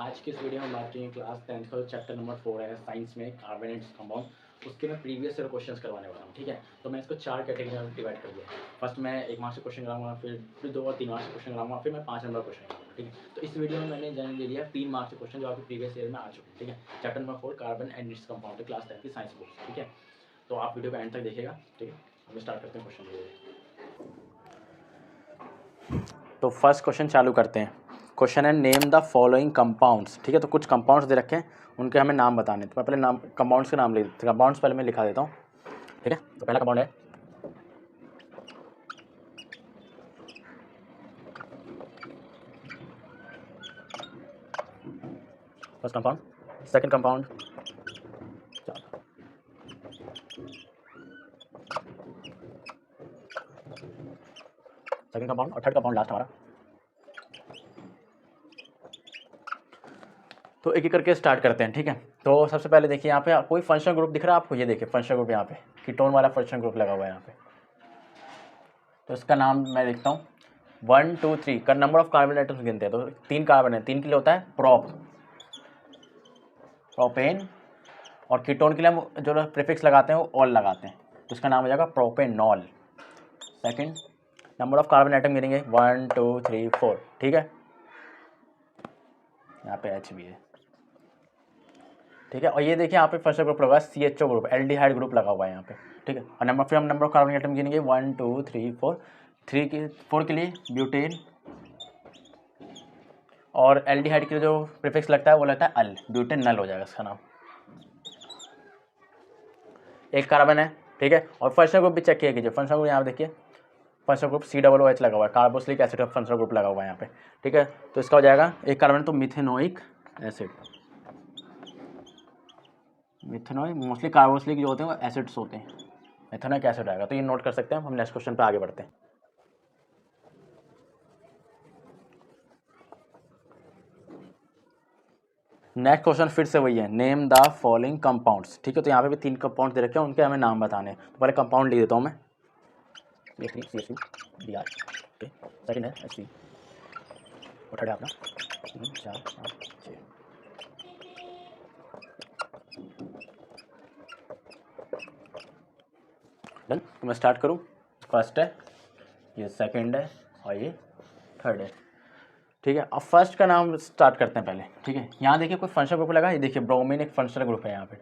आज की इस वीडियो में बात करेंगे क्लास 10th का चैप्टर नंबर 4 है साइंस में कार्बोनेट्स कंपाउंड। उसके मैं प्रीवियस ईयर क्वेश्चंस करवाने वाला हूँ। ठीक है, तो मैं इसको 4 कैटेगरी में डिवाइड कर दिया। फर्स्ट मैं 1 मार्क्स से क्वेश्चन कराऊंगा, फिर 2 और 3 मार्क्स से क्वेश्चन कराऊंगा, फिर मैं 5 नंबर क्वेश्चन कराऊंगा। ठीक है, तो इस वीडियो में मैंने जान ले लिया 3 मार्क्स के क्वेश्चन जो आपके प्रीवियस ईयर में आ चुके हैं। ठीक है, chapter number 4 carbon and its compound class 10 की साइंस बुक। ठीक है, तो आप वीडियो को एंड तक देखिएगा। ठीक है, हम स्टार्ट करते हैं क्वेश्चन। तो फर्स्ट क्वेश्चन चालू करते हैं। क्वेश्चन है नेम द फॉलोइंग कंपाउंड्स। ठीक है, तो कुछ कंपाउंड्स दे रखे हैं, उनके हमें नाम बताने। तो मैं पहले नाम कंपाउंड्स के नाम लिख देता हूँ। कंपाउंड्स पहले मैं लिखा देता हूँ। ठीक है, तो पहला कंपाउंड है first compound. Second compound, second compound और थर्ड कंपाउंड लास्ट हमारा। तो एक एक करके स्टार्ट करते हैं। ठीक है, तो सबसे पहले देखिए यहाँ पे कोई फंक्शनल ग्रुप दिख रहा है आपको? ये देखिए फंक्शनल ग्रुप यहाँ पे कीटोन वाला फंक्शनल ग्रुप लगा हुआ है यहाँ पे। तो इसका नाम मैं लिखता हूँ 1 2 3 का नंबर ऑफ कार्बन एटम्स गिनते हैं। तो 3 कार्बन है, 3 के लिए होता है प्रोपेन, और कीटोन के लिए हम जो प्रीफिक्स लगाते हैं वो ऑल लगाते हैं, तो इसका नाम हो जाएगा propanol. Second, number of carbon atom गिनेंगे 1 2 3 4। ठीक है, यहाँ पे H भी है। ठीक है, और ये देखिए यहाँ पे फर्स्ट ग्रुप लगा CHO ग्रुप, एल्डिहाइड ग्रुप लगा हुआ है यहाँ पे। ठीक है, और फिर हम नंबर ऑफ कार्बन एटम गिनेंगे 1 2 3 4। 4 के लिए ब्यूटेन, और एल्डिहाइड के जो प्रीफिक्स लगता है वो लगता है अल, ब्यूटेन नल हो जाएगा इसका नाम। एक कार्बन है। ठीक है, और फंक्शनल ग्रुप भी चेक किया कीजिए। फंक्शनल ग्रुप यहाँ देखिए, फंक्शनल ग्रुप COOH लगा हुआ है, कार्बोक्सिलिक एसिड का फंक्शनल ग्रुप लगा हुआ है यहाँ पे। ठीक है, तो इसका हो जाएगा एक कार्बन तो methanoic acid. Methanoic mostly carboxylic जो होते हैं वो एसिड्स होते हैं, मिथेनोइक एसिड आएगा, तो ये नोट कर सकते हैं। हम नेक्स्ट क्वेश्चन पे आगे बढ़ते हैं। नेक्स्ट क्वेश्चन फिर से वही है, नेम द फॉलोइंग कंपाउंड्स। ठीक है, तो यहाँ पे भी 3 कंपाउंड दे रखे हैं, उनके हमें नाम बताने हैं। तो पहले कंपाउंड लिख देता हूँ मैं, CH2 Br। ओके, सेकंड है Hc, और थर्ड है अपना 3 4 5 6। डन, तो मैं स्टार्ट करूँ। फर्स्ट है, ये सेकंड है, और ये थर्ड है। ठीक है, अब फर्स्ट का नाम स्टार्ट करते हैं पहले। ठीक है, यहाँ देखिए कोई फंक्शनल ग्रुप लगा, ये देखिए ब्रोमीन एक फंक्शनल ग्रुप है यहाँ पे।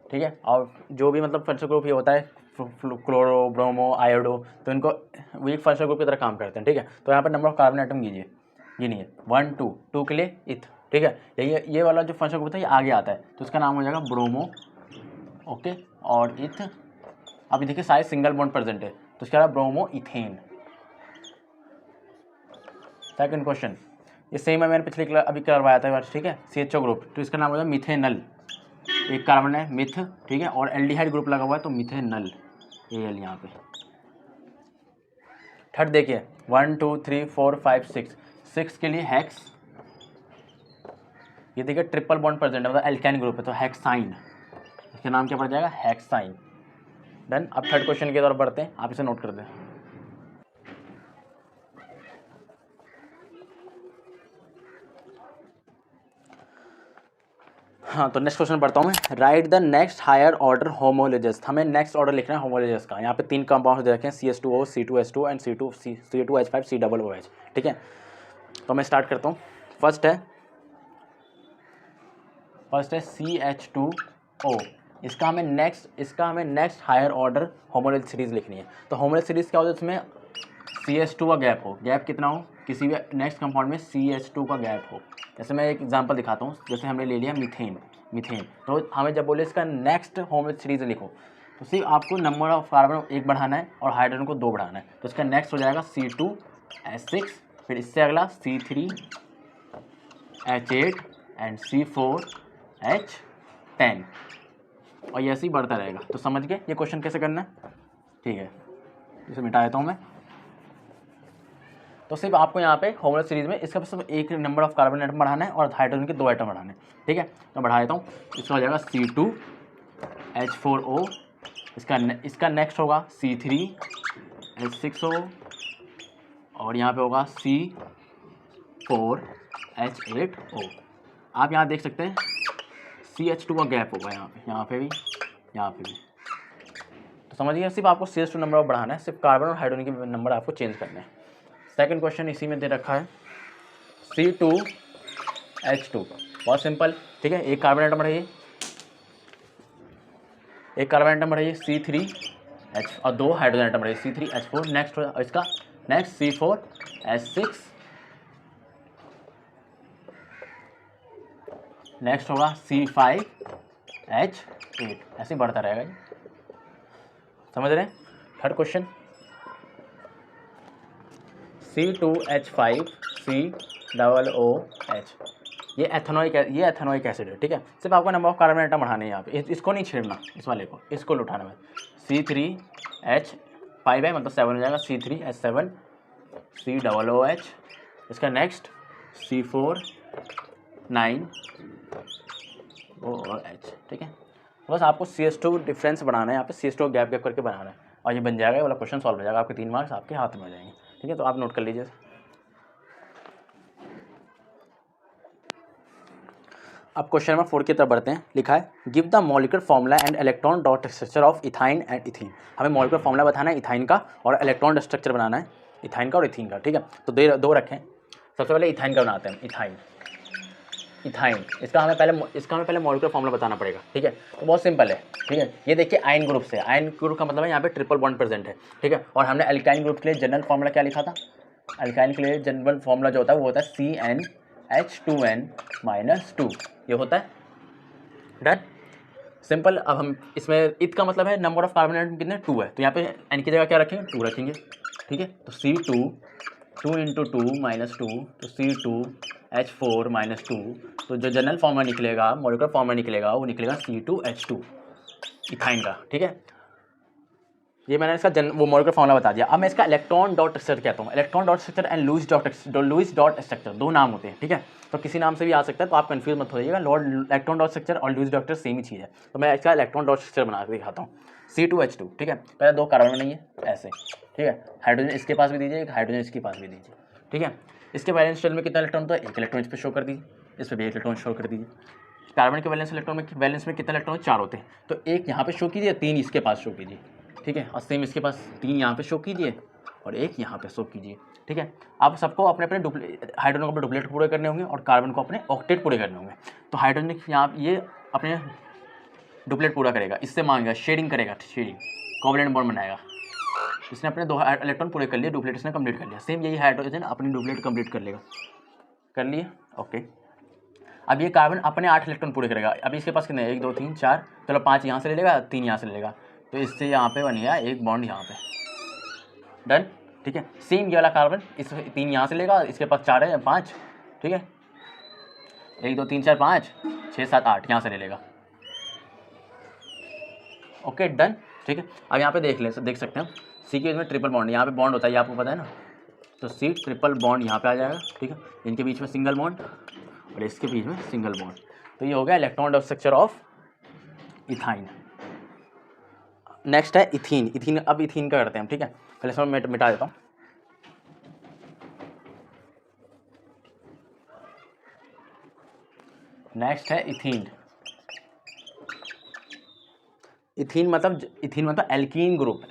ठीक है, और जो भी मतलब फंक्शनल ग्रुप ये होता है क्लोरो ब्रोमो आयोडो, तो इनको वो एक फंक्शनल ग्रुप की तरह काम करते हैं। ठीक है, तो यहाँ पर नंबर ऑफ कार्बन एटम कीजिए, ये नहीं है 1 2 2 के लिए इथ। ठीक है, ये वाला जो फंक्शनल ग्रुप है ये आगे आता है, तो इसका नाम हो जाएगा ब्रोमो। ओके, और इथ, अभी देखिए साइज सिंगल बॉन्ड प्रेजेंट है, तो इसका ब्रोमो इथेन। सेकंड क्वेश्चन, ये सेम है, मैंने पिछले अभी करवाया था। ठीक है, CHO ग्रुप, तो इसका नाम हो जाएगा मिथेनल। एक कार्बन है मिथ, ठीक है, और एल्डिहाइड ग्रुप लगा हुआ है, तो मिथेनल Al यहाँ पे। थर्ड देखिए 1 2 3 4 5 6, 6 के लिए हेक्स। ये देखिए ट्रिपल बॉन्ड प्रेजेंट है, मतलब एल्काइन ग्रुप है, तो हेक्साइन, इसका नाम क्या पड़ जाएगा? हेक्साइन। डन, अब थर्ड क्वेश्चन की तरफ बढ़ते हैं, आप इसे नोट कर दें। हाँ, तो नेक्स्ट क्वेश्चन पढ़ता हूँ मैं। Write the next higher order homologues. हमें नेक्स्ट ऑर्डर लिखना है होमोलोजेस का। यहाँ पे 3 कंपाउंड दे रखे हैं, CH2O C2H2 and C2H5 COOH। ठीक है, तो मैं स्टार्ट करता हूँ। फर्स्ट है CH2O। इसका हमें नेक्स्ट हायर ऑर्डर होमोलोज सीरीज लिखनी है। तो होमोलोज सीरीज क्या होता है? उसमें CH2 का गैप हो, गैप कितना हो, किसी भी नेक्स्ट कंपाउंड में CH2 का गैप हो। जैसे मैं एक एग्जांपल दिखाता हूँ, जैसे हमने ले लिया मीथेन। तो हमें जब बोले इसका नेक्स्ट होमोलोज सीरीज लिखो, तो सिर्फ आपको नंबर ऑफ कार्बन 1 बढ़ाना है और हाइड्रोजन को 2 बढ़ाना है। तो इसका नेक्स्ट हो जाएगा C2H6, फिर इससे अगला C3H8 एंड C4H10, और ये ऐसे ही बढ़ता रहेगा। तो समझ गए ये क्वेश्चन कैसे करना है? ठीक है, इसे मिटा देता हूँ मैं। तो सिर्फ आपको यहाँ पे होमोलोज सीरीज में इसका सिर्फ एक नंबर ऑफ कार्बन एटम बढ़ाना है और हाइड्रोजन के 2 एटम बढ़ाने हैं। ठीक है, तो बढ़ा देता हूँ। इसका हो जाएगा C2H4O, इसका नेक्स्ट होगा C3H6O, और यहाँ पे होगा C4H8O। आप यहाँ देख सकते हैं CH2 का गैप होगा यहाँ पे भी, यहाँ पे भी। तो समझिए सिर्फ आपको CH2 नंबर बढ़ाना है, सिर्फ कार्बन और हाइड्रोजन के नंबर आपको चेंज करने हैं। सेकंड क्वेश्चन इसी में दे रखा है C2H2, बहुत सिंपल, ठीक है। एक कार्बन एटम रहिए, एक कार्बन एटम रहिए C3H और दो हाइड्रोजन एटम रहिए C3H4। नेक्स्ट इसका नेक्स्ट C4H6, नेक्स्ट होगा C5H8, ऐसे ही बढ़ता रहेगा जी, समझ रहे हैं। थर्ड क्वेश्चन C2H5COOH, ये एथेनोइक एसिड है, ठीक है। सिर्फ आपको नंबर ऑफ कार्बन एटम बढ़ाने हैं यहाँ पे, इसको नहीं छेड़ना, इस वाले को, इसको उठाना है। C3H5 है, मतलब 7 हो जाएगा, C3H7 COOH, इसका नेक्स्ट C4 9OH, ठीक है। तो बस आपको CH2 डिफरेंस बनाना है, यहाँ पे CH2 गैप गैप करके बनाना है और ये बन जाएगा, ये वाला क्वेश्चन सॉल्व हो जाएगा, आपके 3 मार्क्स आपके हाथ में हो जाएंगे, ठीक है। तो आप नोट कर लीजिए। अब क्वेश्चन नंबर 4 की तरफ बढ़ते हैं। लिखा है give the molecular formula and electron dot structure of ethyne and ethene. हमें मॉलिक्यूलर फॉर्मूला बताना है इथाइन का और इलेक्ट्रॉन स्ट्रक्चर बनाना है इथाइन का और इथीन का, ठीक है। तो दो रखें। सबसे पहले इथाइन का बनाते हैं। इथाइन इसका हमें पहले मॉलिक्यूलर फॉर्मूला बताना पड़ेगा, ठीक है। तो बहुत सिंपल है, ठीक है। ये देखिए आयन ग्रुप से, आयन ग्रुप का मतलब है यहाँ पे ट्रिपल बॉन्ड प्रेजेंट है, ठीक है। और हमने अल्काइन ग्रुप के लिए जनरल फॉर्मूला क्या लिखा था? अल्काइन के लिए जनरल फॉर्मूला जो होता है वो होता है CnH2n-2, ये होता है। Done, simple. अब हम इसमें इत का मतलब है नंबर ऑफ कार्बन एटम कितने? 2 है, तो यहाँ पे n की जगह क्या रखेंगे? 2 रखेंगे, ठीक है। तो C2 2 × 2 - 2, तो C2H4 - 2, तो जो जनरल फॉर्मूला निकलेगा, मॉलिक्यूलर फॉर्मूला निकलेगा, वो निकलेगा C2H2 इथाइन का, ठीक है। ये मैंने इसका वो मॉलिक्यूलर फॉर्मूला बता दिया। अब मैं इसका इलेक्ट्रॉन डॉट स्ट्रक्चर कहता हूँ। Electron dot structure and Lewis dot structure, दो नाम होते हैं, ठीक है। तो किसी नाम से भी आ सकता है, तो आप कंफ्यूज मत होइएगा। इलेक्ट्रॉन डॉट स्ट्रक्चर और लुईस डॉट सेम ही चीज़ है। तो मैं इसका इलेक्ट्रॉन डॉट स्ट्रक्चर बना के दिखाता हूँ। C2H2, ठीक है। पहले 2 कार्बन बनाइए ऐसे, ठीक है। हाइड्रोजन इसके पास भी दीजिए, एक हाइड्रोजन इसके पास भी दीजिए, ठीक है। इसके वैलेंस शेल में कितना इलेक्ट्रॉन होता है? 1 इलेक्ट्रॉन इस पर शो कर दीजिए, इस पर भी 1 इलेक्ट्रॉन शो कर दीजिए। कार्बन के वैलेंस में कितना इलेक्ट्रॉन? 4 होते हैं, तो 1 यहाँ पे शो कीजिए, 3 इसके पास शो कीजिए, ठीक है। और सेम इसके पास 3 यहाँ पे शो कीजिए और 1 यहाँ पे शो कीजिए, ठीक है। आप सबको अपने अपने हाइड्रोजन को अपने डुप्लेट पूरे करने होंगे और कार्बन को अपने ऑक्टेट पूरे करने होंगे। तो हाइड्रोजन यहाँ ये अपने डुप्लेट पूरा करेगा, इससे मांगेगा, शेडिंग करेगा, शेडिंग कोवलेंट बॉन्ड बनाएगा। इसने अपने 2 इलेक्ट्रॉन पूरे कर लिए, डुप्लेट इसने कंप्लीट कर लिया। सेम यही हाइड्रोजन अपनी डुप्लेट कंप्लीट कर लेगा, कर लिए, ओके। अब ये कार्बन अपने 8 इलेक्ट्रॉन पूरे करेगा। अभी इसके पास कितने? 1 2 3 4, चलो 5 यहाँ से ले लेगा, 3 यहाँ से ले लेगा, तो इससे यहाँ पे बन गया एक बॉन्ड यहाँ पे। डन, ठीक है। सेम ये वाला कार्बन इस 3 यहाँ से लेगा, इसके पास 4 है 5, ठीक है। 1 2 3 4 5 6 7 8 यहाँ से ले लेगा, ओके डन, ठीक है। अब यहाँ पे देख सकते हैं सी के में ट्रिपल बॉन्ड, यहाँ पे बॉन्ड होता है, ये आपको पता है ना। तो सी ट्रिपल बॉन्ड यहाँ पे आ जाएगा, ठीक है। इनके बीच में सिंगल बॉन्ड और इसके बीच में सिंगल बॉन्ड, तो ये हो गया electron dot structure of ethyne. Next है इथीन। अब इथीन का करते हैं हम, ठीक है। पहले इसमें मैं मिटा देता हूँ। नेक्स्ट है इथीन मतलब एल्कीन ग्रुप।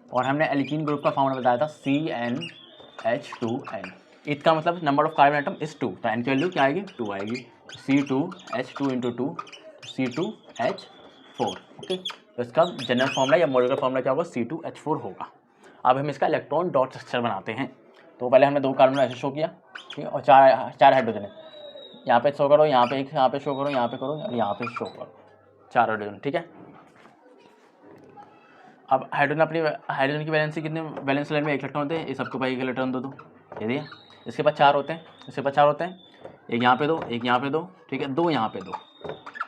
और हमने एल्कीन ग्रुप का फॉर्मूला बताया था CnH2n। इथ का मतलब number of carbon atom is 2, तो n की वैल्यू क्या आएगी? 2 आएगी। C2H2 × 2 C2H4, okay. तो इसका जनरल फॉर्मूला या मॉलिक्यूलर फॉर्मूला क्या होगा? C2H4 होगा। अब हम इसका इलेक्ट्रॉन डॉट स्ट्रक्चर बनाते हैं। तो पहले हमने 2 कार्बन ऐसे शो किया, ठीक है, और 4 हाइड्रोजन है। यहाँ पे शो करो, यहाँ पे एक, यहाँ पे शो करो, यहाँ पे करो और यहाँ पे शो करो, 4 हाइड्रोजन, ठीक है। अब हाइड्रोजन की वैलेंसी कितने? वैलेंस लाइन में 1 इलेक्ट्रॉन होते हैं, ये सबको पाई 1 इलेक्ट्रॉन दो, ये दिया। इसके पास 4 होते हैं, इसके पास 4 होते हैं, एक यहाँ पे 2, एक यहाँ पे 2, ठीक है, 2 यहाँ पे 2,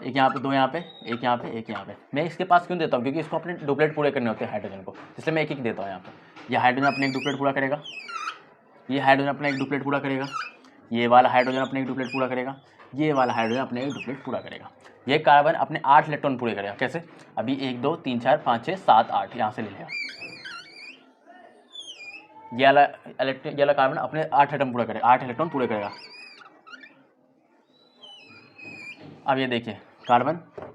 एक यहाँ पे 2, यहाँ पे एक, यहाँ पे एक, यहाँ पे। मैं इसके पास क्यों देता हूँ? क्योंकि इसको अपने डुप्लेट पूरे करने होते हैं हाइड्रोजन को, इसलिए मैं एक देता हूँ यहाँ पे। ये हाइड्रोजन अपने एक डुप्लेट पूरा करेगा, ये हाइड्रोजन अपना एक डुप्लेट पूरा करेगा, ये वाला हाइड्रोजन अपने एक डुप्लेट पूरा करेगा, ये वाला हाइड्रोजन अपने एक डुप्लेट पूरा करेगा। ये कार्बन अपने 8 इलेक्ट्रॉन पूरे करेगा। कैसे? अभी 1 2 3 4 5 6 7 8 यहाँ से ले लेगा। ये वाला कार्बन अपने 8 एटम पूरा करेगा, 8 इलेक्ट्रॉन पूरे करेगा। अब ये देखिए कार्बन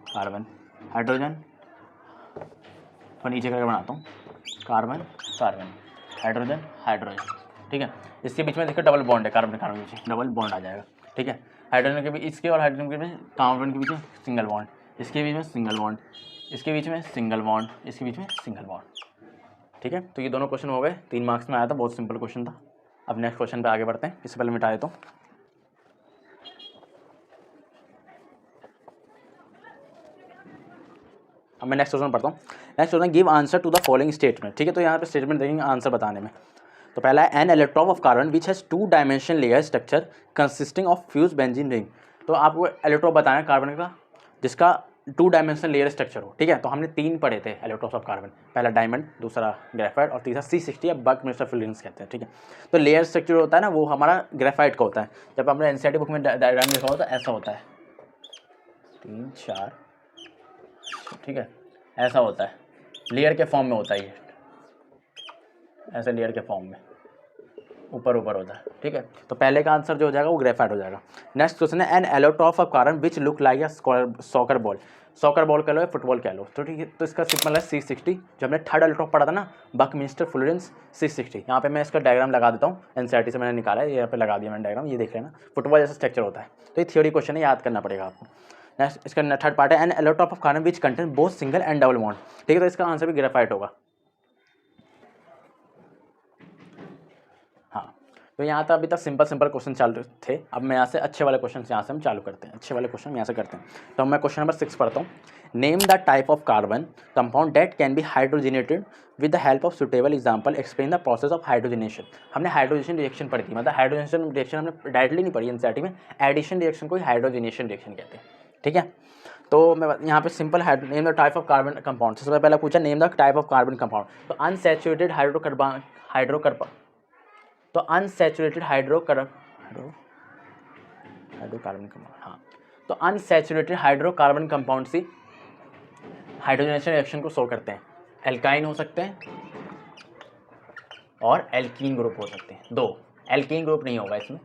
कार्बन हाइड्रोजन, तो नीचे करके बनाता हूँ कार्बन कार्बन हाइड्रोजन हाइड्रोजन, ठीक है। इसके बीच में देखिए डबल बॉन्ड है, कार्बन कार्बन के बीच डबल बॉन्ड आ जाएगा, ठीक है। हाइड्रोजन के बीच इसके और हाइड्रोजन के बीच कार्बन के बीच में सिंगल बॉन्ड, इसके बीच में सिंगल बॉन्ड, इसके बीच में सिंगल बॉन्ड, इसके बीच में सिंगल बॉन्ड, ठीक है। तो ये दोनों क्वेश्चन हो गए, 3 मार्क्स में आया था, बहुत सिंपल क्वेश्चन था। अब नेक्स्ट क्वेश्चन पे आगे बढ़ते हैं, इससे पहले मिटा देता हूँ। अब मैं नेक्स्ट क्वेश्चन पढ़ता हूँ। Next question, give answer to the following statement, ठीक है। तो यहाँ पे स्टेटमेंट देखेंगे आंसर बताने में। तो पहला है an electron of carbon which has 2 dimension layer structure consisting of fuse benzene ring. तो आपको इलेक्ट्रॉन बताना है कार्बन का जिसका 2 डायमेंशन लेयर स्ट्रक्चर हो, ठीक है। तो हमने 3 पढ़े थे इलेक्ट्रॉन्स ऑफ कार्बन, पहला डायमंड, दूसरा ग्रेफाइट और तीसरा C60 या बकमिस्टर फिल्ड्स कहते हैं, ठीक है। तो लेयर स्ट्रक्चर होता है ना, वो हमारा ग्रेफाइट का होता है। जब हमने एनसीईआरटी बुक में डायग्राम लिखा होता है ऐसा होता है, 3 4, ठीक है, ऐसा होता है, लेयर के फॉर्म में होता है ये, ऐसे लेयर के फॉर्म में ऊपर ऊपर होता है, ठीक है। तो पहले का आंसर जो हो जाएगा वो ग्रेफाइट हो जाएगा। नेक्स्ट क्वेश्चन है an electron of carbon which look like a soccer ball. Soccer ball कह लो या फुटबॉल कह लो, तो ठीक है। तो इसका सिंपल है C60, जो हमने थर्ड इलेक्ट्रॉन पढ़ा था ना, बकमिस्टर फ्लोरेंस C60। यहाँ पे मैं इसका डायग्राम लगा देता हूँ, एनसीईआरटी से मैंने निकाला है, यहाँ पे लगा दिया मैंने डायग्राम, ये देख लेना, फुटबॉल जैसा स्ट्रक्चर होता है। तो ये थ्योरी क्वेश्चन है, याद करना पड़ेगा आपको। नेक्स्ट इसका थर्ड पार्ट है an electron of carbon which contain both single and double bond, ठीक है। तो इसका आंसर भी ग्रेफाइट होगा। हाँ, तो यहाँ तक अभी तक सिंपल क्वेश्चन चालू थे। अब मैं यहाँ से अच्छे वाले क्वेश्चन यहाँ से हम चालू करते हैं, अच्छे वाले क्वेश्चन यहाँ से करते हैं। तो मैं क्वेश्चन नंबर 6 पढ़ता हूँ। Name the type of carbon compound that can be hydrogenated with the help of suitable example, explain the process of hydrogenation. हमने हाइड्रोजनेशन रिएक्शन पढ़ी थी, मतलब हाइड्रोजनेशन रिएक्शन हमने डायरेक्टली नहीं पढ़ी एनसीईआरटी में, एडिशन रिएक्शन को ही हाइड्रोजनेशन रिएक्शन कहते हैं, ठीक है। तो मैं यहाँ पे simple name the type of carbon compound, सबसे पहले पूछा name the type of carbon compound. तो अनसैचुरेटेड तो अनसैचुरेटेड हाइड्रोकार्बन कंपाउंड, हाँ। तो अनसैचुरेटेड हाइड्रोकार्बन कंपाउंड से हाइड्रोजनेशन रिएक्शन को शो करते हैं। एल्काइन हो सकते हैं और एल्कीन ग्रुप हो सकते हैं, 2। एल्कीन ग्रुप नहीं होगा इसमें,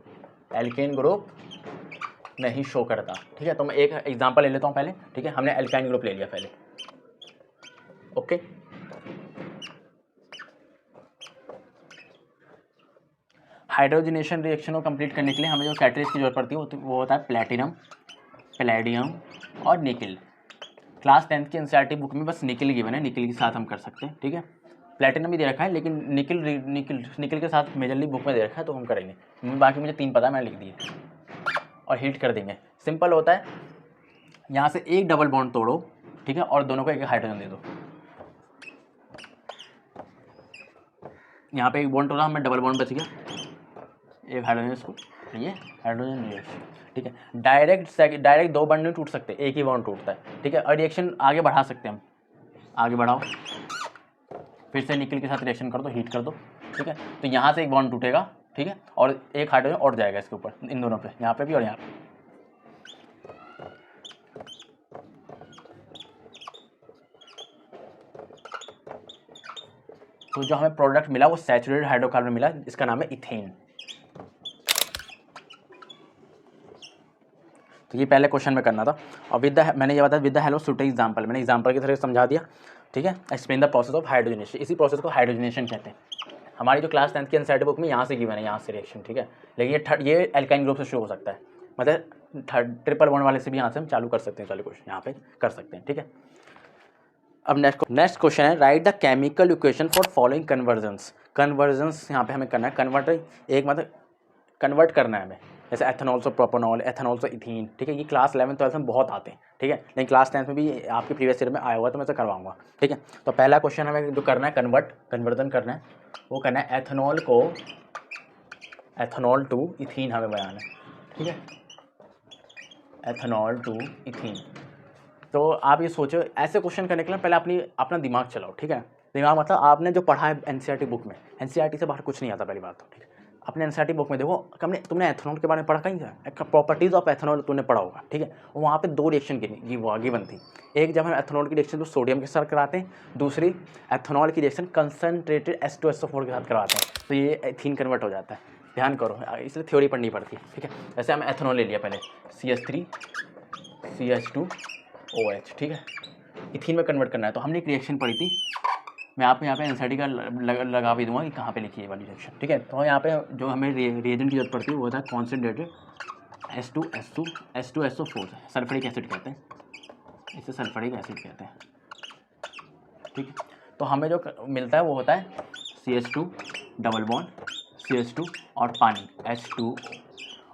एल्कीन ग्रुप नहीं शो करता, ठीक है। तो मैं एक एग्जांपल ले लेता हूँ पहले, ठीक है। हमने एल्काइन ग्रुप ले लिया पहले, ओके। हाइड्रोजनेशन रिएक्शन को कंप्लीट करने के लिए हमें जो कैटलिस्ट की जरूरत पड़ती है वो होता है प्लेटिनम, पैलेडियम और निकल। क्लास 10 की एनसीईआरटी बुक में बस निकल गिवन है, निकल के साथ हम कर सकते हैं, ठीक है। प्लेटिनम भी दे रखा है लेकिन निकल के साथ मेजरली बुक में दे रखा है, तो हम करेंगे। बाकी मुझे 3 पता है, मैंने लिख दिए और हीट कर देंगे। सिंपल होता है, यहाँ से एक डबल बॉन्ड तोड़ो, ठीक है, और दोनों को एक हाइड्रोजन दे दो। यहाँ पे एक बॉन्ड तोड़ा, हमें डबल बॉन्ड बच गया, एक हाइड्रोजन, इसको ये हाइड्रोजन रिएक्शन, ठीक है। डायरेक्ट 2 बॉन्ड नहीं टूट सकते, एक ही बॉन्ड टूटता है, ठीक है। और रिएक्शन आगे बढ़ा सकते हैं हम, आगे बढ़ाओ, फिर से निकल के साथ रिएक्शन कर दो, हीट कर दो, ठीक है। तो यहाँ से एक बॉन्ड टूटेगा, ठीक है, और एक हाइड्रोजन और जाएगा इसके ऊपर, इन दोनों पे, यहाँ पे भी और यहाँ पे। तो जो हमें प्रोडक्ट मिला वो सैचुरेटेड हाइड्रोकार्बन मिला, इसका नाम है इथेन। तो ये पहले क्वेश्चन में करना था। और मैंने ये बताया with the help of suitable example, मैंने एग्जांपल की तरह समझा दिया, ठीक है। Explain the process of hydrogenation, इसी प्रोसेस को हाइड्रोजनेशन कहते हैं। हमारी जो क्लास 10 की एनसीईआरटी बुक में यहाँ से गिवन है, यहाँ से रिएक्शन, ठीक है। लेकिन ये एल्काइन ग्रुप से शुरू हो सकता है, मतलब ट्रिपल बॉन्ड वाले से भी यहाँ से हम चालू कर सकते हैं, चलो क्वेश्चन यहाँ पे कर सकते हैं, ठीक है। अब नेक्स्ट क्वेश्चन है right the chemical equation for following convergence यहाँ पे हमें करना है। मतलब कन्वर्ट करना है हमें, जैसे एथेनॉल से प्रोपेनॉल, एथेनॉल से इथीन, ठीक है। ये क्लास 11 12 में बहुत आते हैं, ठीक है, लेकिन क्लास 10 में भी आपके प्रीवियस ईयर में आया हुआ, तो मैं इसे करवाऊंगा, ठीक है। तो पहला क्वेश्चन हमें जो करना है कन्वर्जन करना है, वो करना है एथेनॉल को एथेनॉल टू इथीन हमें बनाना है, ठीक है, एथेनॉल टू इथीन। तो आप ये सोचो, ऐसे क्वेश्चन करने के लिए पहले अपना दिमाग चलाओ, ठीक है। दिमाग मतलब आपने जो पढ़ा है एनसीईआरटी बुक में, एनसीईआरटी से बाहर कुछ नहीं आता पहली बात तो, ठीक है। अपने एनसीईआरटी बुक में देखो, तुमने एथेनॉल के बारे में पढ़ा कहीं का, प्रॉपर्टीज ऑफ एथेनॉल तुमने पढ़ा होगा, ठीक है। वहाँ पे 2 रिएक्शन गिवन थी। एक जब हम एथेनॉल की रिएक्शन जो सोडियम के साथ कराते हैं, दूसरी एथेनॉल की रिएक्शन कंसनट्रेटेड H2SO4 के साथ करवाते हैं, तो ये इथीन कन्वर्ट हो जाता है। ध्यान करो, इसलिए थ्योरी पढ़नी पड़ती है, ठीक है। जैसे हम एथेनॉल ले लिया पहले, CH3 CH2OH, ठीक है, इथीन में कन्वर्ट करना है। तो हमने एक रिएक्शन पढ़ी थी, मैं आपको यहाँ पे एनसीईआरटी का लगा भी दूंगा कि कहाँ पे लिखी है वाली रिएक्शन, ठीक है। तो यहाँ पे जो हमें रिएजेंट की जरूरत पड़ती है वो होता है कॉन्सेंट्रेटेड H2SO4, सल्फ्यूरिक एसिड कहते हैं, इसे सल्फ्यूरिक एसिड कहते हैं, ठीक है। तो हमें जो मिलता है वो होता है CH2 डबल बॉन्ड CH2 और पानी H2O।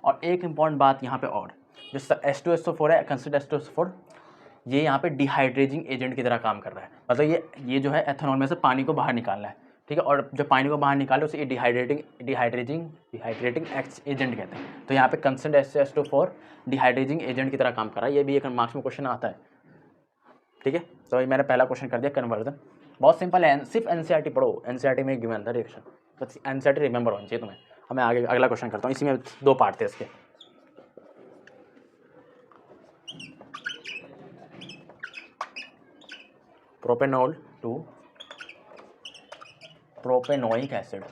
और एक इम्पॉर्टेंट बात यहाँ पे और, जो H2SO4 है, कंसिडर H2SO4, ये यहाँ पे डिहाइड्रेटिंग एजेंट की तरह काम कर रहा है। मतलब ये जो है एथेनॉल में से पानी को बाहर निकालना है, ठीक है। और जो पानी को बाहर निकाले उसे डिहाइड्रेटिंग एजेंट कहते हैं। तो यहाँ पे कंसिडर H2SO4 डिहाइड्रेटिंग एजेंट की तरह काम कर रहा है। ये भी एक मार्क्स में क्वेश्चन आता है, ठीक है। तो ये मैंने पहला क्वेश्चन कर दिया, कन्वर्जन। बहुत सिंपल है, सिर्फ एनसीईआरटी पढ़ो, एनसीईआरटी में गिवन था रिएक्शन, तो एनसीईआरटी रिमेंबर होनी चाहिए तुम्हें। अब मैं आगे अगला क्वेश्चन करता हूँ, इसी में 2 पार्ट थे इसके। Propanol to propanoic acid.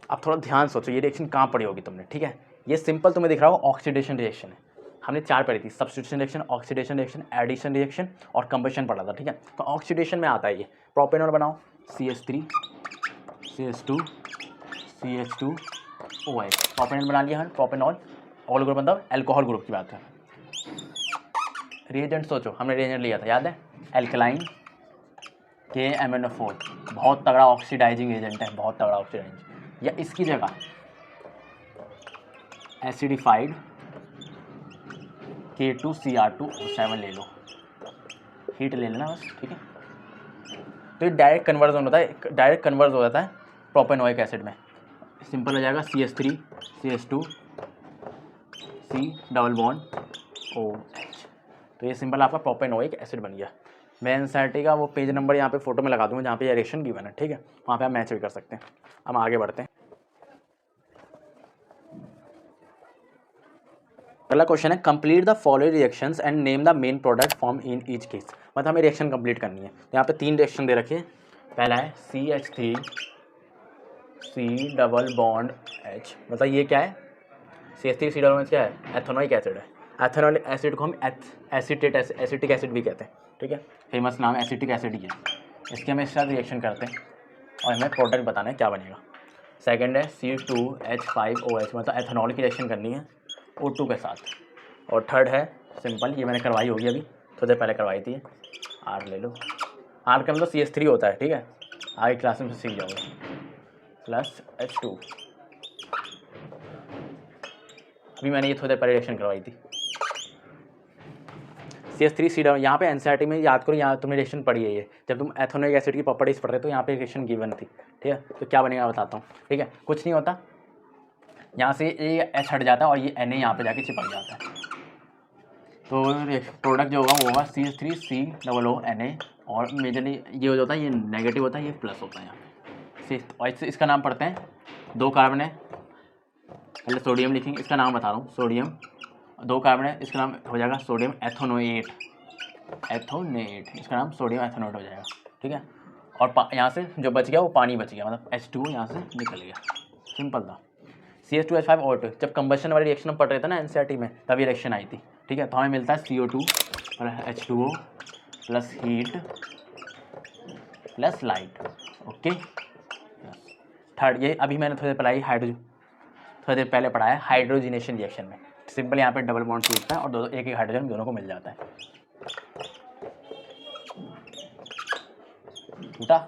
अब थोड़ा ध्यान सोचो, ये रिएक्शन कहाँ पढ़ी होगी तुमने, ठीक है। ये सिंपल तुम्हें दिख रहा हो, ऑक्सीडेशन रिएक्शन है। हमने 4 पढ़ी थी, substitution reaction, oxidation reaction, addition reaction और कंबशन पढ़ा था, ठीक है। तो ऑक्सीडेशन में आता है ये, प्रोपेनॉल बनाओ CH3 CH2 CH2OH, प्रोपेनॉल बना लिया है। प्रोपेनॉल ऑल ग्रुप मतलब अल्कोहल ग्रुप की बात है। रिएजेंट सोचो, हमने रिएजेंट लिया था, याद है, एल्कलाइन KMnO4, बहुत तगड़ा ऑक्सीडाइजिंग एजेंट है, बहुत तगड़ा ऑक्सीडाइजिंग। या इसकी जगह एसिडिफाइड K2Cr2O7 ले लो, हीट ले लेना बस, ठीक है। तो ये डायरेक्ट कन्वर्जन होता है, डायरेक्ट कन्वर्ज हो जाता है प्रोपेनोइक एसिड में। सिंपल हो जाएगा CH3 CH2 C double bond OH। तो ये सिंपल आपका प्रोपेनोइक एसिड बन गया। मैं एनसीईआरटी का वो पेज नंबर यहाँ पे फोटो में लगा दूँगा जहाँ पे ये रिएक्शन गिवन है, ठीक है, वहाँ पे आप मैच भी कर सकते हैं। हम आगे बढ़ते हैं। अगला क्वेश्चन है, complete the following reactions and name the main product form in each case. मतलब हमें रिएक्शन कंप्लीट करनी है। तो यहाँ पे 3 रिएक्शन दे रखे हैं। पहला है CH3 C double bond H, मतलब ये क्या है, CH3 C डबल बॉन्ड क्या है, एथेनोइक एसिड है। एथेनोइक एसिड को हम एसिटिक एसिड भी कहते हैं, ठीक है, फेमस नाम एसिटिक एसिड ही है। इसके हम इसके साथ रिएक्शन करते हैं और हमें प्रोडक्ट बताना है क्या बनेगा। सेकेंड है C2H5OH, मतलब एथेनॉल की रिएक्शन करनी है O2 के साथ। और थर्ड है सिंपल, ये मैंने करवाई होगी अभी, थोड़ी देर पहले करवाई थी, R ले लो। R का मतलब CH3 होता है, ठीक है, आगे क्लास में सीख जाओगे, प्लस H2। अभी मैंने ये थोड़ी देर पहले रिएक्शन करवाई थी। CH3 C डबल, यहाँ पे एनसीईआरटी में याद करो, यहाँ तुमने रिएक्शन पढ़ी है ये, जब तुम एथेनोइक एसिड की प्रॉपर्टीज पढ़ रहे तो यहाँ पे रिएक्शन गिवन थी, ठीक है। तो क्या बनेगा बताता हूँ, ठीक है, कुछ नहीं होता, यहाँ से ये H हट जाता है और ये Na यहाँ पे जाके चिपक जाता है। तो प्रोडक्ट जो होगा वो होगा CH3COO Na, और मेजरली ये हो जाता है, ये नेगेटिव होता है, ये प्लस होता है यहाँ पे। और इसका नाम पढ़ते हैं, 2 कार्बन है, पहले सोडियम लिखेंगे, इसका नाम बता रहा हूँ, सोडियम, 2 कार्बन है, इसका नाम हो जाएगा सोडियम एथोनेट, इसका नाम सोडियम एथोनेट हो जाएगा, ठीक है। और यहाँ से जो बच गया वो पानी बच गया, मतलब H2O यहाँ से निकल गया, सिंपल था। CH2H5O2, जब कंबशन वाली रिएक्शन हम पढ़ रहे थे ना एनसीईआरटी में, तभी रिएक्शन आई थी, ठीक है। तो हमें मिलता है CO2 और H2O plus heat plus light, okay. Third, ये अभी मैंने थोड़ी देर पहले पढ़ा है हाइड्रोजनेशन रिएक्शन में। सिंपल यहाँ पे डबल बॉन्ड टूटता है और दो एक हाइड्रोजन दोनों को मिल जाता है, टूटा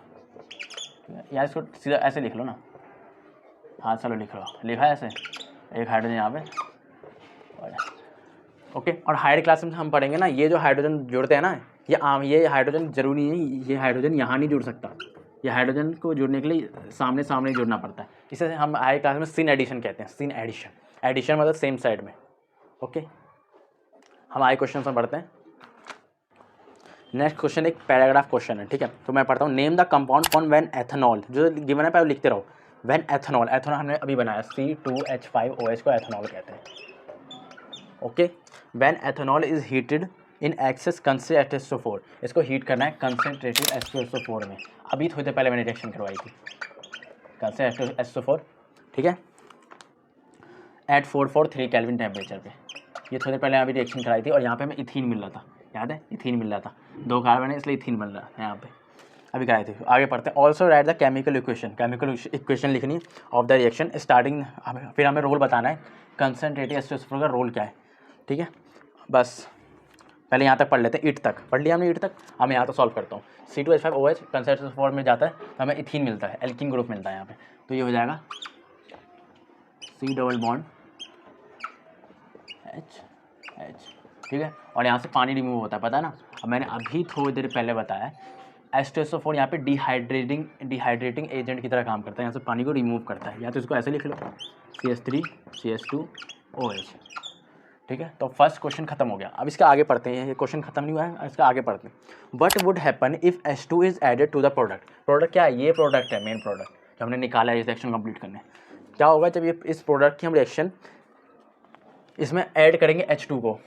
यार, इसको सीधा ऐसे लिख लो ना, हाँ चलो लिख लो, लिखा है ऐसे, एक हाइड्रोजन यहाँ पे, ओके। और हायर क्लास में हम पढ़ेंगे ना, ये जो हाइड्रोजन जुड़ते हैं ना, ये हाइड्रोजन जरूरी नहीं है, ये हाइड्रोजन यहाँ नहीं जुड़ सकता, ये हाइड्रोजन को जुड़ने के लिए सामने सामने जुड़ना पड़ता है। इसे हम हायर क्लास में सिन एडिशन कहते हैं, सिन एडिशन, एडिशन मतलब सेम साइड में, ओके। हम आगे क्वेश्चन में बढ़ते हैं। नेक्स्ट क्वेश्चन एक पैराग्राफ क्वेश्चन है, ठीक है। तो मैं पढ़ता हूँ, name the compound form when ethanol, जो गिवन है पहले लिखते रहो, व्हेन एथेनॉल, एथेनॉल हमने अभी बनाया, C2H5OH को एथेनॉल कहते हैं, okay. When ethanol is heated in excess concentrated H2SO4, इसको हीट करना है कंसेंट्रेटेड H2SO4 में। अभी थोड़ी देर पहले मैंने रिएक्शन करवाई थी, कंसेंट्रेटेड H2SO4, ठीक है। एट 443 केल्विन टेम्परेचर पे। ये थोड़ी देर पहले अभी रिएक्शन कराई थी और यहाँ पे हमें इथीन मिल रहा था, याद है, इथीन मिल रहा था, 2 कार्बन है इसलिए इथीन बन रहा है यहाँ पे, अभी कराई थी। आगे पढ़ते हैं। Also right the chemical equation लिखनी ऑफ द रिएक्शन स्टार्टिंग, फिर हमें रोल बताना है कंसनट्रेटेड H2SO4 का रोल क्या है, ठीक है। बस पहले यहाँ तक पढ़ लेते हैं, ईट तक पढ़ लिया हमने, ईट तक। अब मैं यहाँ तो सॉल्व करता हूँ। C2H5OH कंसनट्रेटेड H2SO4 में जाता है तो हमें इथीन मिलता है, एल्कीन ग्रुप मिलता है यहाँ पे, तो ये हो जाएगा C डबल बॉन्ड H, ठीक है। और यहाँ से पानी रिमूव होता है, पता है ना। अब मैंने अभी थोड़ी देर पहले बताया H2SO4 यहाँ पे डिहाइड्रेटिंग एजेंट की तरह काम करता है, यहाँ से पानी को रिमूव करता है, या तो इसको ऐसे लिख लो CH3 CH2OH, ठीक है। तो फर्स्ट क्वेश्चन खत्म हो गया। अब इसका आगे पढ़ते हैं, ये क्वेश्चन खत्म नहीं हुआ है, इसका आगे पढ़ते हैं। What would happen if H2 is added to the product. Product क्या है, ये प्रोडक्ट है, मेन प्रोडक्ट जो हमने निकाला है इस रिएक्शन कंप्लीट करने। क्या होगा जब ये इस प्रोडक्ट की हम रिएक्शन इसमें ऐड करेंगे H2 को,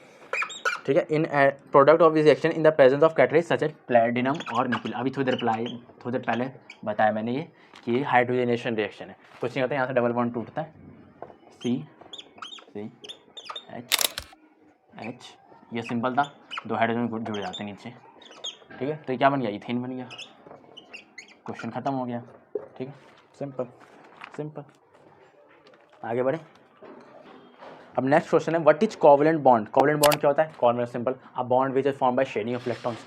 ठीक है, in product of this reaction in the presence of catalyst such as platinum और निकल। अभी थोड़ी देर पहले बताया मैंने ये कि ये हाइड्रोजनेशन रिएक्शन है, कुछ नहीं होता है, यहाँ से डबल बॉन्ड टूटता है, H, ये सिंपल था, 2 हाइड्रोजन जुड़ जाते हैं नीचे, ठीक है। तो ये क्या बन गया, इथेन बन गया, क्वेश्चन खत्म हो गया, ठीक है, सिंपल। आगे बढ़े। अब नेक्स्ट क्वेश्चन है what is covalent bond. Covalent bond क्या होता है, covalent simple a bond which is form by sharing of electrons.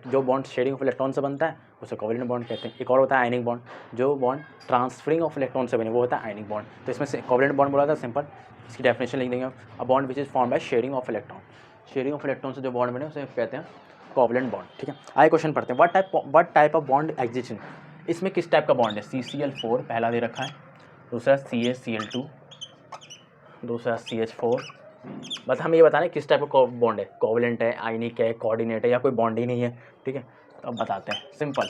जो बॉन्ड शेयरिंग ऑफ इलेक्ट्रॉन से बनता है उसे कोवलेंट बॉन्ड कहते हैं। एक और होता है आयनिक बॉन्ड, जो बॉन्ड ट्रांसफरिंग ऑफ इलेक्ट्रॉन से बने वो होता है आयनिक बॉन्ड। तो इसमें से कोवलेंट बॉन्ड बोला था सिंपल, इसकी डेफिनेशन लिख देंगे, a bond which is form by sharing of electron. Sharing of electron से जो बॉन्ड बने उसे कहते हैं कोवलेंट बॉन्ड, ठीक है। आगे क्वेश्चन पढ़ते हैं, what type of bond exist. इसमें किस टाइप का बॉन्ड है, CCl4 पहला दे रखा है, दूसरा CaCl2, दूसरा CH4। बस हमें ये बताना है किस टाइप का बॉन्ड है, कोवलेंट है, आयनिक है, कोऑर्डिनेट है, या कोई बॉन्ड ही नहीं है, ठीक है। तो अब बताते हैं, सिंपल।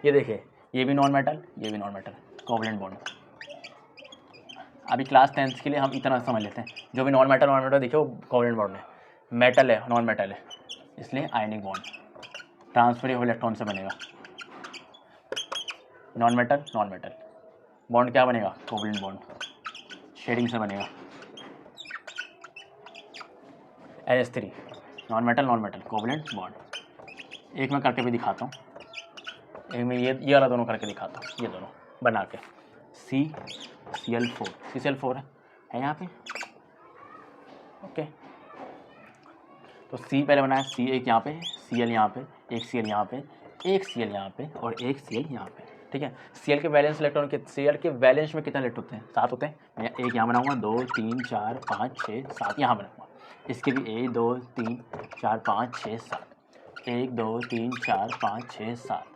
ये देखिए, ये भी नॉन मेटल, ये भी नॉन मेटल, कोवलेंट बॉन्ड। अभी क्लास 10th के लिए हम इतना समझ लेते हैं, जो भी नॉन मेटल देखिए वो कोवलेंट बॉन्ड है, मेटल है नॉन मेटल है इसलिए ionic bond, transfer of electron से बनेगा, नॉन मेटल बॉन्ड क्या बनेगा, कोवलेंट बॉन्ड, शेयरिंग से बनेगा, NH3 non metal covalent bond. एक मैं करके भी दिखाता हूँ, एक में ये वाला दोनों करके दिखाता हूँ, ये दोनों बना के, CCl4 है यहाँ पे, ओके। तो C पहले बनाया, C एक यहाँ पे, Cl यहाँ पे, एक Cl यहाँ पे, एक Cl यहाँ पे और एक Cl यहाँ पे, ठीक है। Cl के वैलेंस इलेक्ट्रॉन के, Cl के वैलेंस में कितने इलेक्ट्रॉन होते हैं, 7 होते हैं। मैं एक यहाँ बनाऊंगा, 2 3 4 5 6 7 यहाँ बनाऊंगा। इसके भी 1 2 3 4 5 6 7, 1 2 3 4 5 6 7,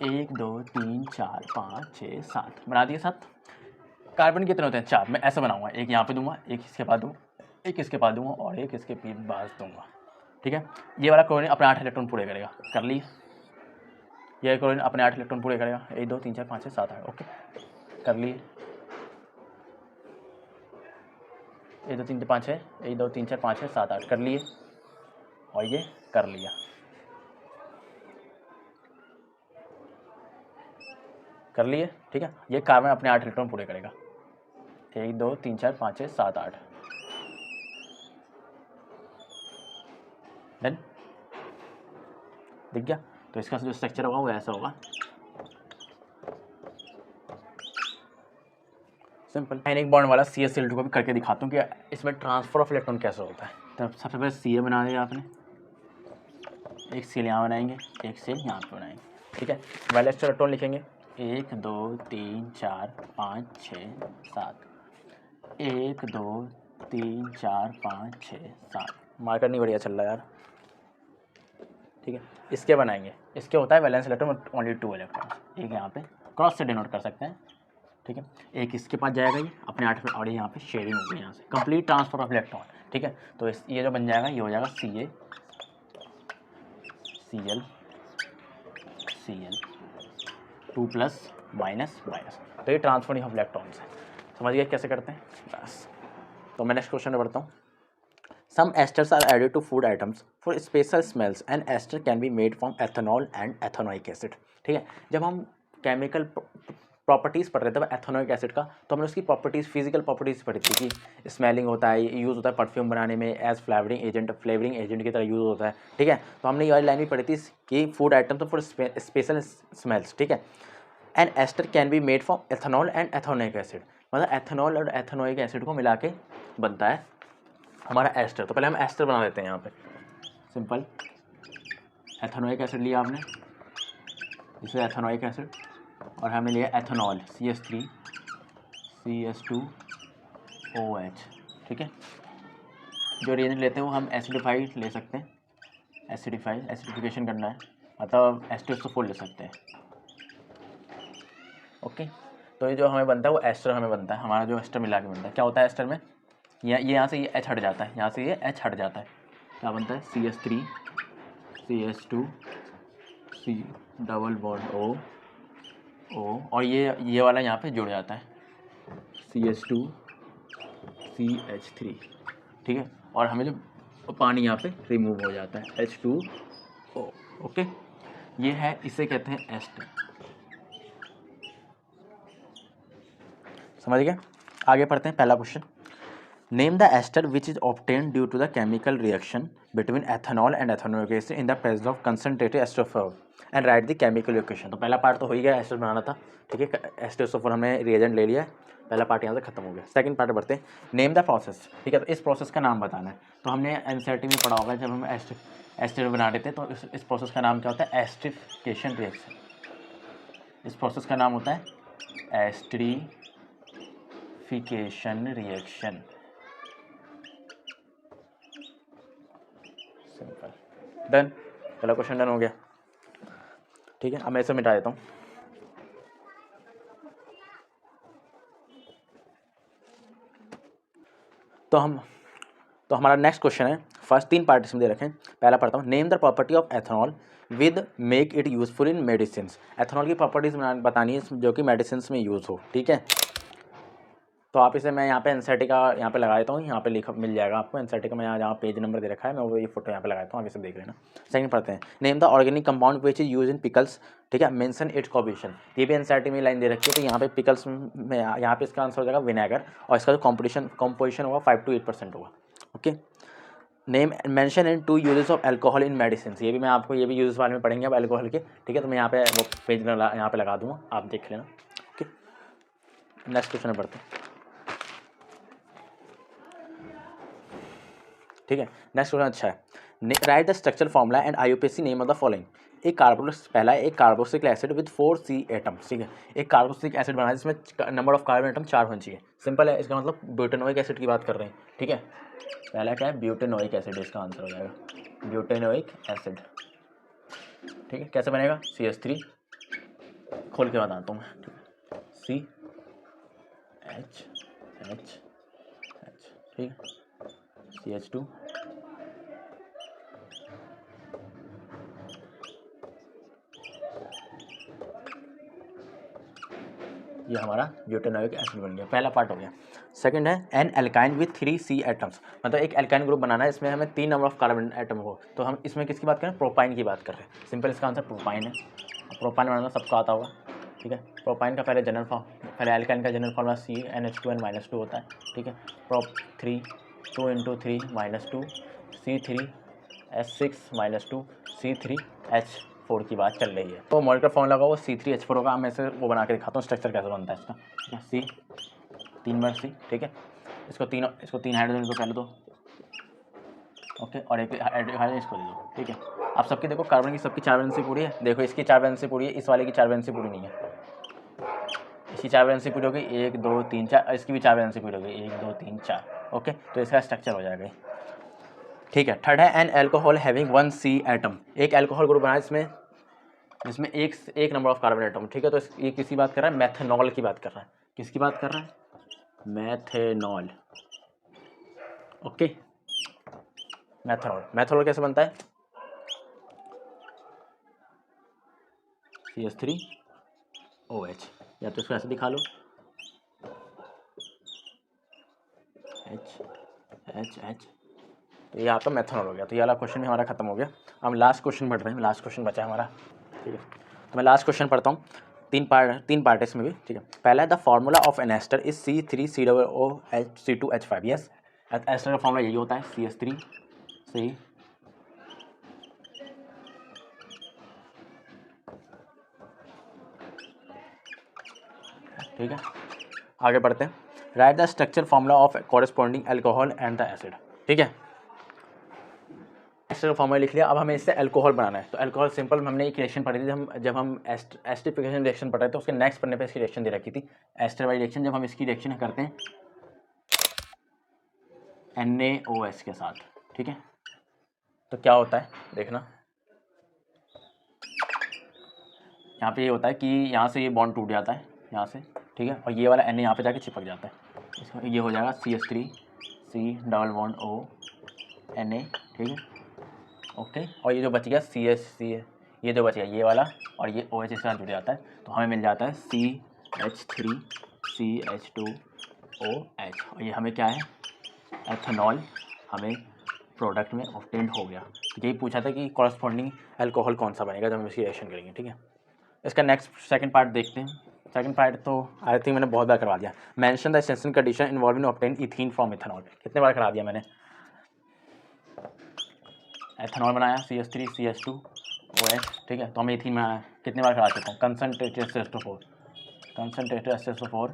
1 2 3 4 5 6 7 बना दिए 7। कार्बन कितने होते हैं, 4। मैं ऐसा बनाऊंगा, एक यहाँ पे दूंगा, एक इसके बाद दूँ, एक इसके बाद दूंगा और एक इसके बाद दूंगा, ठीक है। ये वाला क्लोरीन अपने 8 इलेक्ट्रॉन पूरे करेगा, कर लिए। ये क्लोरीन अपने 8 इलेक्ट्रॉन पूरे करेगा, 1 2 3 4 5 6 7 8, ओके, कर लिए। 1 2 3 4 5 6, 1 2 3 4 5 6 7 8 कर लिए, और ये कर लिया, कर लिए, ठीक है। ये कार्बन अपने 8 इलेक्ट्रॉन पूरे करेगा, 1 2 3 4 5 6 7 8, डन, दिख गया। तो इसका जो स्ट्रक्चर होगा वो ऐसा होगा, सिंपल। आयनिक बॉन्ड वाला CaCl2 को भी करके दिखाता हूँ कि इसमें ट्रांसफर ऑफ इलेक्ट्रॉन कैसे होता है। तो सबसे पहले Ca बना दिया आपने, एक Cl यहाँ बनाएंगे, एक Cl यहाँ पे बनाएंगे, ठीक है। वैलेंस इलेक्ट्रॉन लिखेंगे 1 2 3 4 5 6 7, 1 2 3 4 5 6 7, मार्कर नहीं बढ़िया चल रहा यार, ठीक है। इसके बनाएंगे, इसके होता है वैलेंस इलेक्ट्रॉन ओनली 2 इलेक्ट्रॉन, एक यहाँ पे क्रॉस से डिनोट कर सकते हैं, ठीक है। एक इसके पास जाएगा ये अपने 8 और यहाँ पे शेयरिंग होगी, यहाँ से कंप्लीट ट्रांसफर ऑफ इलेक्ट्रॉन, ठीक है। तो ये जो बन जाएगा ये हो जाएगा CaCl 2 प्लस माइनस, तो ये ट्रांसफर ऑफ इलेक्ट्रॉन्स है, समझ गए कैसे करते हैं, बस। तो मैं नेक्स्ट क्वेश्चन में बढ़ता हूँ। Some esters are added to food items for special smells and ester can be made from ethanol and ethanoic acid, ठीक है। जब हम केमिकल प्रॉपर्टीज़ पढ़ रहे थे एथेनोइक एसिड का, तो हमने उसकी प्रॉपर्टीज़, फिजिकल प्रॉपर्टीज़ पढ़ी थी कि स्मेलिंग होता है, यूज़ होता है परफ्यूम बनाने में एज फ्लेवरिंग एजेंट की तरह यूज़ होता है, ठीक है। तो हमने ये वाली लाइन भी पढ़ी थी कि फूड आइटम तो फॉर स्पेशल स्मेल्स, ठीक है। And ester can be made from ethanol and ethanoic acid, मतलब एथेनॉल और एथेनोइक एसिड को मिला के बनता है हमारा एस्टर। तो पहले हम एस्टर बना देते हैं यहाँ पे, सिंपल एथेनोइक एसिड लिया आपने, इसे एथेनोइक एसिड, और हमने लिया एथेनॉल CH3 CH2OH, ठीक है। जो रिएजेंट लेते हैं वो हम एसिडिफाइड ले सकते हैं, एसिडिफिकेशन करना है, मतलब H2SO4 ले सकते हैं, ओके। तो ये जो हमें बनता है वो एस्टर हमें बनता है, हमारा जो एस्टर मिला के बनता है। क्या होता है एस्टर में, ये यहाँ से ये H हट जाता है, यहाँ से ये H हट जाता है, क्या बनता है CH3 CH2 C double bond O, और ये वाला यहाँ पे जुड़ जाता है CH2 CH3, ठीक है। और हमें जो पानी यहाँ पे रिमूव हो जाता है H2O, ओके। ये है, इसे कहते हैं एस्टर, समझ गए। आगे पढ़ते हैं पहला question, name the ester which is obtained due to the chemical reaction between ethanol and ethanoic acid in the presence of concentrated एस्टोफोर and write the chemical equation. तो पहला पार्ट तो हो ही गया, एस्टर बनाना था, ठीक है। एस्टोफोर हमने रिएजेंट ले लिया, पहला पार्ट यहाँ से खत्म हो गया। सेकंड पार्ट बढ़ते हैं, नेम द प्रोसेस, ठीक है। तो इस प्रोसेस का नाम बताना है। तो हमने एनसीईआरटी में पढ़ा होगा, जब हम एस्टर बना रहे थे तो इस प्रोसेस का नाम क्या होता है, एस्टरिफिकेशन रिएक्शन। इस प्रोसेस का नाम होता है एस्टरिफिकेशन रिएक्शन, सिंपल, डन। पहला क्वेश्चन डन हो गया, ठीक है। अब मैं इसे मिटा देता हूँ। तो हमारा नेक्स्ट क्वेश्चन है, फर्स्ट 3 पार्ट इसमें दे रखे हैं। पहला पढ़ता हूँ, name the property of ethanol with make it useful in medicine. Ethanol की प्रॉपर्टीज बतानी है जो कि मेडिसिन में यूज़ हो, ठीक है। तो आप इसे, मैं यहाँ पे एनसीईआरटी का यहाँ पे लगा देता हूँ, यहाँ पे लिखा मिल जाएगा आपको एनसीईआरटी का, मैं यहाँ पेज नंबर दे रखा है, मैं वो ये फोटो यहाँ पे लगाता हूँ, आप इसे देख लेना। सेकंड पढ़ते हैं, name the organic compound which is use in pickles, ठीक है, मेंशन इट्स कॉम्पोजिशन। ये भी एनसीईआरटी में लाइन दे रखी है, तो यहाँ पे पिकल्स में, यहाँ पे इसका आंसर हो जाएगा विनेगर, और इसका जो कॉम्पोजिशन होगा 5 to 8% होगा, okay. Name mention in 2 uses of alcohol in medicine, ये भी मैं आपको, ये भी यूजेस वाले में पढ़ेंगे अब एल्कोहल के, ठीक है। तो मैं यहाँ पे वो पेज यहाँ पे लगा दूँगा, आप देख लेना, ओके। नेक्स्ट क्वेश्चन पढ़ते हैं, ठीक है। नेक्स्ट क्वेश्चन अच्छा है, right the structural formula and IUPAC name of the following. एक पहला एक carboxylic acid with 4 C atoms, ठीक है। एक कार्बोक्सिलिक एसिड बना है जिसमें नंबर ऑफ कार्बन एटम 4 होने चाहिए, सिंपल है। इसका मतलब ब्यूटेनोइक एसिड की बात कर रहे हैं, ठीक है। पहला क्या है, ब्यूटेनोइक एसिड, इसका आंसर हो जाएगा ब्यूटेनोइक एसिड, ठीक है। कैसे बनेगा, CH3 खोल के बताता हूँ मैं, CH, ठीक है, CH2, ये हमारा ब्यूटेनोइक एसिड बन गया, पहला पार्ट हो गया। सेकंड है an alkyne with 3 C atoms, मतलब एक एल्काइन ग्रुप बनाना है, इसमें हमें 3 नंबर ऑफ कार्बन एटम हो। तो हम इसमें किसकी बात करें, प्रोपाइन की बात कर रहे हैं, सिंपल इसका आंसर प्रोपाइन है। प्रोपाइन बनाना सबको आता होगा, ठीक है। प्रोपाइन का पहले जनरल फॉर्म, पहले एल्काइन का जनरल फॉर्मूला CnH2n-2 होता है, ठीक है। प्रोप 3 2 × 3 -2 C3H6-2 C3H4 की बात चल रही है। तो मॉलिक्यूलर फॉर्मूला का वो C3H4 होगा। मैं इसे वो बना के दिखाता हूँ स्ट्रक्चर कैसे बनता है इसका, ठीक है। C 3 बार C, ठीक है। इसको 3 हाइड्रोजन को पहले दो, ओके, और एक हाइड्रोजन इसको दे दो, ठीक है। आप सबकी देखो कार्बन की सबकी 4 वैलेंसी पूरी है, देखो इसकी 4 वैलेंसी पूरी है, इस वाले की 4 वैलेंसी पूरी नहीं है। इसकी 4 वैलेंसी पूरी हो गई, 1 2 3 4, इसकी भी 4 वैलेंसी पूरी हो गई, 1 2 3 4, ओके। तो इसका स्ट्रक्चर हो जाएगा, ठीक है। थर्ड है N alcohol having 1 C atom, एक एल्कोहल ग्रुप बना है जिसमें एक नंबर ऑफ कार्बन एटम, ठीक है। तो ये किसी बात कर रहा है, मेथनॉल की बात कर रहा है, किसकी बात कर रहा है, मेथनॉल, ओके। मेथनॉल कैसे बनता है, CH3OH, या तो इसको ऐसे दिखा लो, H, तो ये आपका मेथनॉल हो गया। तो ये वाला क्वेश्चन भी हमारा खत्म हो गया। हम लास्ट क्वेश्चन पढ़ रहे हैं, लास्ट क्वेश्चन बचा है हमारा, ठीक है। तो मैं लास्ट क्वेश्चन पढ़ता हूँ, तीन पार्ट है इसमें भी, ठीक है। पहला है the formula of an ester is C3COOH C2H5। Yes, ester का फार्मूला यही होता है, CH3C। ठीक है, आगे बढ़ते हैं। Write the structure formula of corresponding alcohol and the acid. ठीक है, एस्टर का फार्मूला लिख लिया। अब हमें इससे अल्कोहल बनाना है। तो अल्कोहल सिंपल, हमने एक रिएक्शन पढ़ी थी जब हम एस्टरिफिकेशन रिएक्शन पढ़ रहे थे, तो उसके नेक्स्ट पढ़ने पे इसकी रिएक्शन दे रखी थी, एस्टर वाली रिएक्शन। जब हम इसकी रिएक्शन करते हैं NaOH के साथ, ठीक है, तो क्या होता है देखना, यहाँ पे ये होता है कि यहाँ से ये बॉन्ड टूट जाता है यहाँ से, ठीक है, और ये वाला Na यहाँ पे जाके चिपक जाता है। इसमें ये हो जाएगा CH3C_O Na, ठीक है, ओके। और ये जो बच गया ये जो बच गया ये वाला, और ये OH इसके साथ जुड़ जाता है, तो हमें मिल जाता है CH3CH2OH। और ये हमें क्या है, एथेनॉल हमें प्रोडक्ट में ऑब्टेन्ड हो गया। तो यही पूछा था कि कॉरस्पॉन्डिंग अल्कोहल कौन सा बनेगा जब हम इसकी रिएक्शन करेंगे, ठीक है। इसका नेक्स्ट सेकंड पार्ट देखते हैं। सेकंड पार्ट तो आई थिंक मैंने बहुत बार करवा दिया। Mention the essential condition involving obtain ethene from ethanol. कितने बार करा दिया मैंने। एथेनॉल बनाया CH3CH2OH, ठीक है, तो हमें इथीन बनाया कितने बार करा चुका हूँ। कंसनट्रेटेड SH2 4,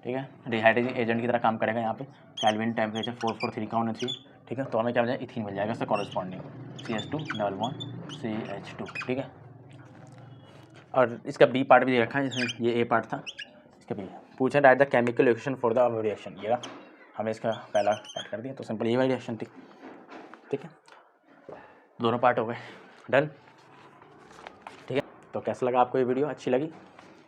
ठीक है, डिहाइड्रेटिंग एजेंट की तरह काम करेगा यहाँ पे। केल्विन टेम्परेचर 443 का होना चाहिए, ठीक है, तो हमें क्या मिल जाएगा, इथीन मिल जाएगा इससे कॉरस्पॉन्डिंग CH2 ठीक है। और इसका बी पार्ट भी दे रखा है, जिसमें ये ए पार्ट था, इसका बी पूछा right the chemical reaction for the above reaction. ये हमें इसका पहला पार्ट कर दिया, तो सिंपल ये वाली रिएक्शन थी, ठीक है, दोनों पार्ट हो गए, डन, ठीक है। तो कैसा लगा आपको ये वीडियो, अच्छी लगी।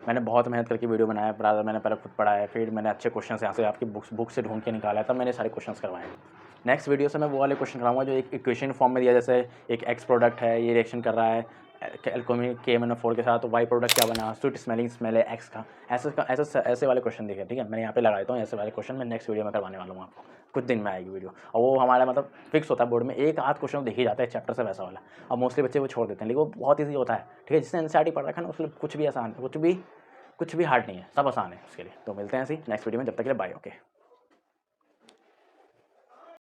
मैंने बहुत मेहनत करके वीडियो बनाया, ब्रादर मैंने पहले खुद पढ़ा है, फिर मैंने अच्छे क्वेश्चन यहाँ से आपकी बुक से ढूंढ के निकाला है, तब मैंने सारे क्वेश्चन करवाए हैं। नेक्स्ट वीडियो से मैं वो वाले क्वेश्चन कराऊंगा जो एक इक्वेशन फॉर्म में दिया, जैसे एक एक्स प्रोडक्ट है, ये रिएक्शन कर रहा है एल्कोहल KMnO4 के साथ, तो वाई प्रोडक्ट क्या बना, स्वीट स्मेलिंग स्मेल है एक्स का, ऐसे वाले क्वेश्चन देखे, ठीक है। मैंने यहाँ पे लगा देता हूँ ऐसे वाले क्वेश्चन मैं नेक्स्ट वीडियो में करवाने वाला हूँ आपको, कुछ दिन में आएगी वीडियो। और वो हमारा मतलब फिक्स होता है बोर्ड में, एक आध क्वेश्चन देख ही जाता है चैप्टर से वैसा वाला, और मोस्टली बच्चे वो छोड़ देते हैं, लेकिन वो बहुत ईजी होता है, ठीक है। जिसने NCERT पढ़ रखा है ना, उसके लिए कुछ भी आसान, कुछ भी हार्ड नहीं है, सब आसान है उसके लिए। तो मिलते हैं ऐसी नेक्स्ट वीडियो में, जब तक के लिए बाय, ओके।